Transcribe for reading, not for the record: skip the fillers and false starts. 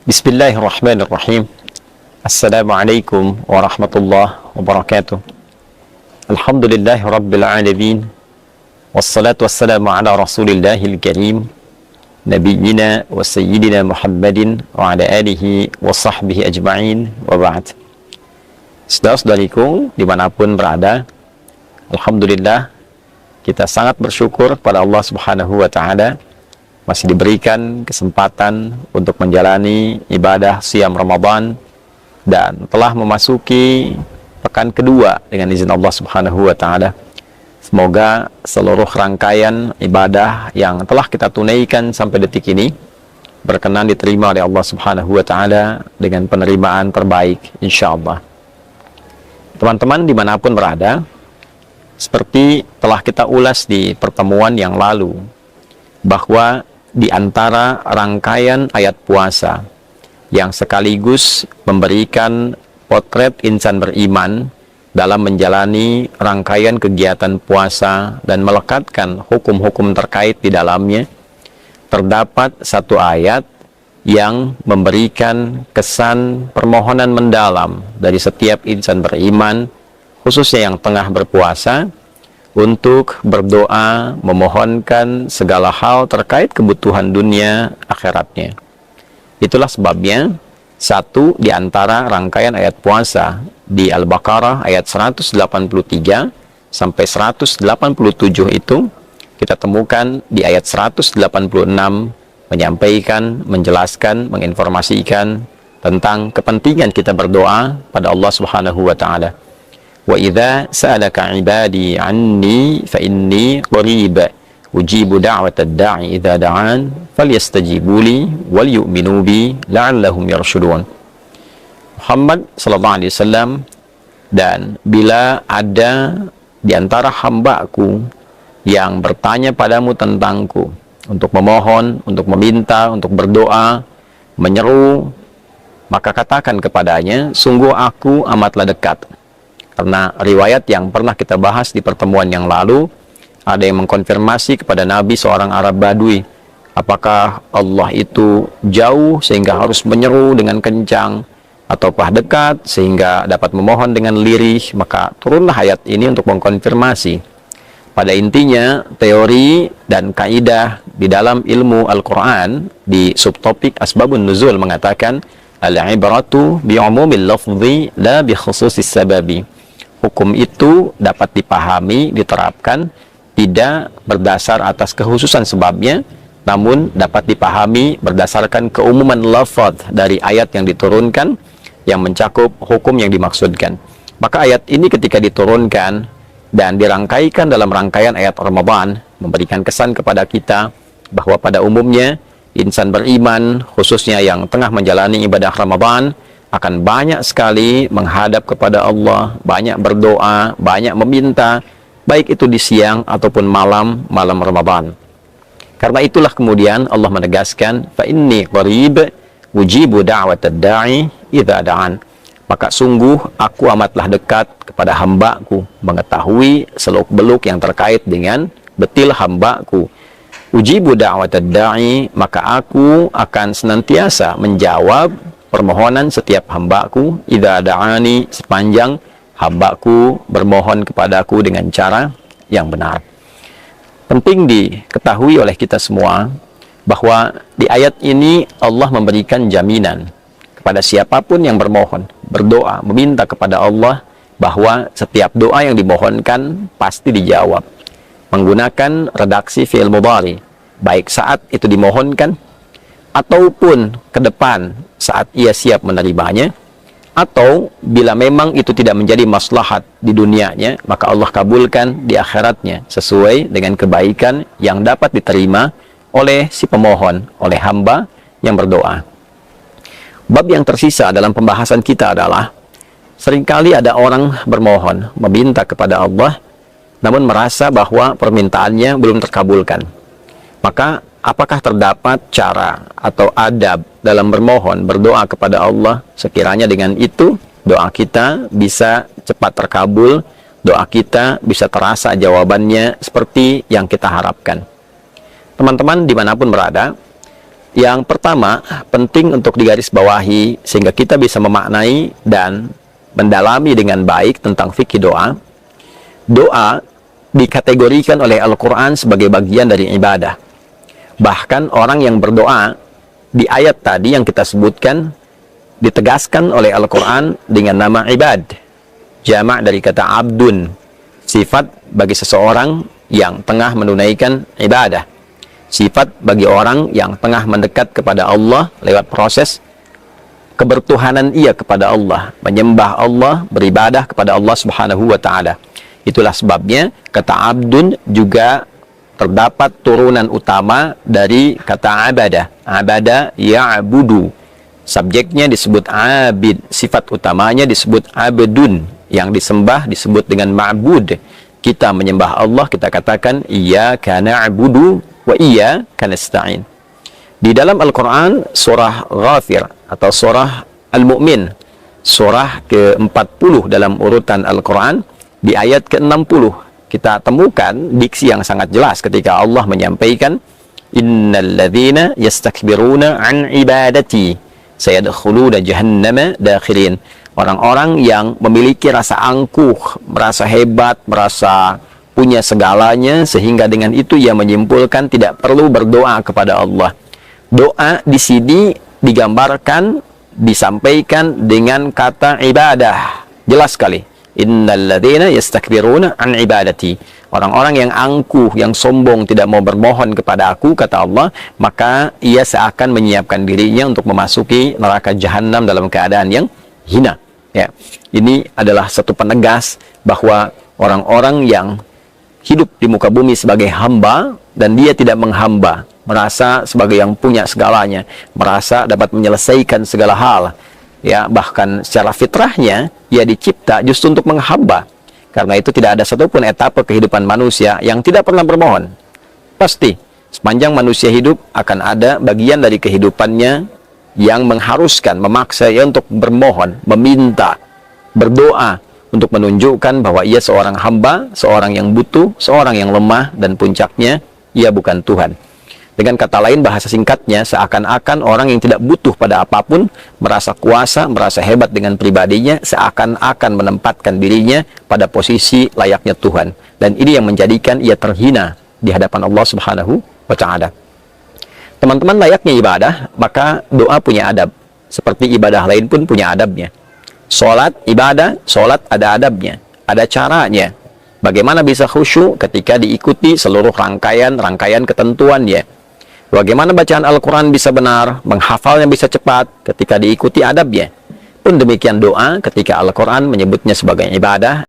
Bismillahirrahmanirrahim. Assalamualaikum warahmatullahi wabarakatuh. Alhamdulillahi rabbil alamin. Wassalatu wassalamu ala rasulillahil karim, nabiyyina wa sayyidina Muhammadin wa ala alihi wa sahbihi ajma'in, wa ba'd. Saudara-saudariku dimanapun berada, alhamdulillah kita sangat bersyukur pada Allah subhanahu wa ta'ala masih diberikan kesempatan untuk menjalani ibadah siam Ramadan dan telah memasuki pekan kedua dengan izin Allah subhanahu wa ta'ala. Semoga seluruh rangkaian ibadah yang telah kita tunaikan sampai detik ini berkenan diterima oleh Allah subhanahu wa ta'ala dengan penerimaan terbaik insyaallah. Teman-teman dimanapun berada, seperti telah kita ulas di pertemuan yang lalu, bahwa di antara rangkaian ayat puasa yang sekaligus memberikan potret insan beriman dalam menjalani rangkaian kegiatan puasa dan melekatkan hukum-hukum terkait di dalamnya, terdapat satu ayat yang memberikan kesan permohonan mendalam dari setiap insan beriman, khususnya yang tengah berpuasa, untuk berdoa memohonkan segala hal terkait kebutuhan dunia akhiratnya. Itulah sebabnya satu di antara rangkaian ayat puasa di Al-Baqarah ayat 183 sampai 187 itu kita temukan di ayat 186 menyampaikan, menjelaskan, menginformasikan tentang kepentingan kita berdoa pada Allah Subhanahu wa taala. Wa idza sa'alaka 'ibadi 'anni fa inni qarib ujibu da'watad da'i idza da'an falyastajibu li wal yu'minu bi la'allahum yarshudun. Muhammad sallallahu alaihi wasallam, dan bila ada di antara hamba-Ku yang bertanya padamu tentangku, untuk memohon, untuk meminta, untuk berdoa, menyeru, maka katakan kepadanya, sungguh Aku amatlah dekat. Karena riwayat yang pernah kita bahas di pertemuan yang lalu, ada yang mengkonfirmasi kepada Nabi seorang Arab Badui, apakah Allah itu jauh sehingga harus menyeru dengan kencang, ataukah dekat sehingga dapat memohon dengan lirih? Maka turunlah ayat ini untuk mengkonfirmasi. Pada intinya, teori dan kaidah di dalam ilmu Al-Quran di subtopik Asbabun Nuzul mengatakan, al-ibratu bi'umumil lafzi la bi khususis sababi. Hukum itu dapat dipahami, diterapkan, tidak berdasar atas kekhususan sebabnya, namun dapat dipahami berdasarkan keumuman lafaz dari ayat yang diturunkan yang mencakup hukum yang dimaksudkan. Maka ayat ini ketika diturunkan dan dirangkaikan dalam rangkaian ayat Ramadan, memberikan kesan kepada kita bahwa pada umumnya insan beriman, khususnya yang tengah menjalani ibadah Ramadan, akan banyak sekali menghadap kepada Allah, banyak berdoa, banyak meminta, baik itu di siang ataupun malam Ramadan. Karena itulah kemudian Allah menegaskan, fa inni qarib ujibu da'watad da'i idza da'an. Maka sungguh Aku amatlah dekat kepada hamba-Ku, mengetahui seluk-beluk yang terkait dengan betil hamba-Ku. Ujibu da'watad da'i, maka Aku akan senantiasa menjawab permohonan setiap hamba-Ku idza da'ani, sepanjang hamba-Ku bermohon kepada-Ku dengan cara yang benar. Penting diketahui oleh kita semua bahwa di ayat ini Allah memberikan jaminan kepada siapapun yang bermohon, berdoa, meminta kepada Allah, bahwa setiap doa yang dimohonkan pasti dijawab menggunakan redaksi fi'il mudhari, baik saat itu dimohonkan ataupun ke depan saat ia siap menerimanya, atau bila memang itu tidak menjadi maslahat di dunianya, maka Allah kabulkan di akhiratnya sesuai dengan kebaikan yang dapat diterima oleh si pemohon, oleh hamba yang berdoa. Bab yang tersisa dalam pembahasan kita adalah, seringkali ada orang bermohon, meminta kepada Allah, namun merasa bahwa permintaannya belum terkabulkan. Maka apakah terdapat cara atau adab dalam bermohon, berdoa kepada Allah, sekiranya dengan itu doa kita bisa cepat terkabul, doa kita bisa terasa jawabannya seperti yang kita harapkan. Teman-teman dimanapun berada, yang pertama penting untuk digarisbawahi sehingga kita bisa memaknai dan mendalami dengan baik tentang fikih doa. Doa dikategorikan oleh Al-Quran sebagai bagian dari ibadah. Bahkan orang yang berdoa di ayat tadi yang kita sebutkan ditegaskan oleh Al-Quran dengan nama ibad, jamak dari kata abdun, sifat bagi seseorang yang tengah menunaikan ibadah, sifat bagi orang yang tengah mendekat kepada Allah lewat proses kebertuhanan ia kepada Allah, menyembah Allah, beribadah kepada Allah Subhanahu wa Ta'ala. Itulah sebabnya kata abdun juga terdapat turunan utama dari kata abada. Abada ya'budu, subjeknya disebut abid, sifat utamanya disebut abdun, yang disembah disebut dengan ma'bud. Kita menyembah Allah, kita katakan iyyaka na'budu wa iyyaka nasta'in. Di dalam Al-Quran, surah Ghafir atau surah Al-Mu'min, surah ke-40 dalam urutan Al-Quran, di ayat ke-60, kita temukan diksi yang sangat jelas ketika Allah menyampaikan, innalladzina yastakbiruna an ibadati sayadkhuluna jahannama dakhirin. Orang-orang yang memiliki rasa angkuh, merasa hebat, merasa punya segalanya, sehingga dengan itu ia menyimpulkan tidak perlu berdoa kepada Allah. Doa di sini digambarkan, disampaikan dengan kata ibadah. Jelas sekali. Innalladzina yastakbiruna an ibadati. Orang-orang yang angkuh, yang sombong, tidak mau bermohon kepada aku, kata Allah, maka ia seakan menyiapkan dirinya untuk memasuki neraka jahanam dalam keadaan yang hina. Ya. Ini adalah satu penegas bahwa orang-orang yang hidup di muka bumi sebagai hamba dan dia tidak menghamba, merasa sebagai yang punya segalanya, merasa dapat menyelesaikan segala hal, ya, bahkan secara fitrahnya ia dicipta justru untuk menghamba. Karena itu tidak ada satupun etapa kehidupan manusia yang tidak pernah bermohon. Pasti sepanjang manusia hidup akan ada bagian dari kehidupannya yang mengharuskan, memaksa ia untuk bermohon, meminta, berdoa, untuk menunjukkan bahwa ia seorang hamba, seorang yang butuh, seorang yang lemah, dan puncaknya ia bukan Tuhan. Dengan kata lain, bahasa singkatnya, seakan-akan orang yang tidak butuh pada apapun, merasa kuasa, merasa hebat dengan pribadinya, seakan-akan menempatkan dirinya pada posisi layaknya Tuhan. Dan ini yang menjadikan ia terhina di hadapan Allah Subhanahu wa Ta'ala. Teman-teman, layaknya ibadah, maka doa punya adab. Seperti ibadah lain pun punya adabnya. Sholat, ibadah, sholat ada adabnya, ada caranya. Bagaimana bisa khusyuk ketika diikuti seluruh rangkaian ketentuannya. Bagaimana bacaan Al-Quran bisa benar, menghafalnya bisa cepat ketika diikuti adabnya. Pun demikian doa ketika Al-Quran menyebutnya sebagai ibadah.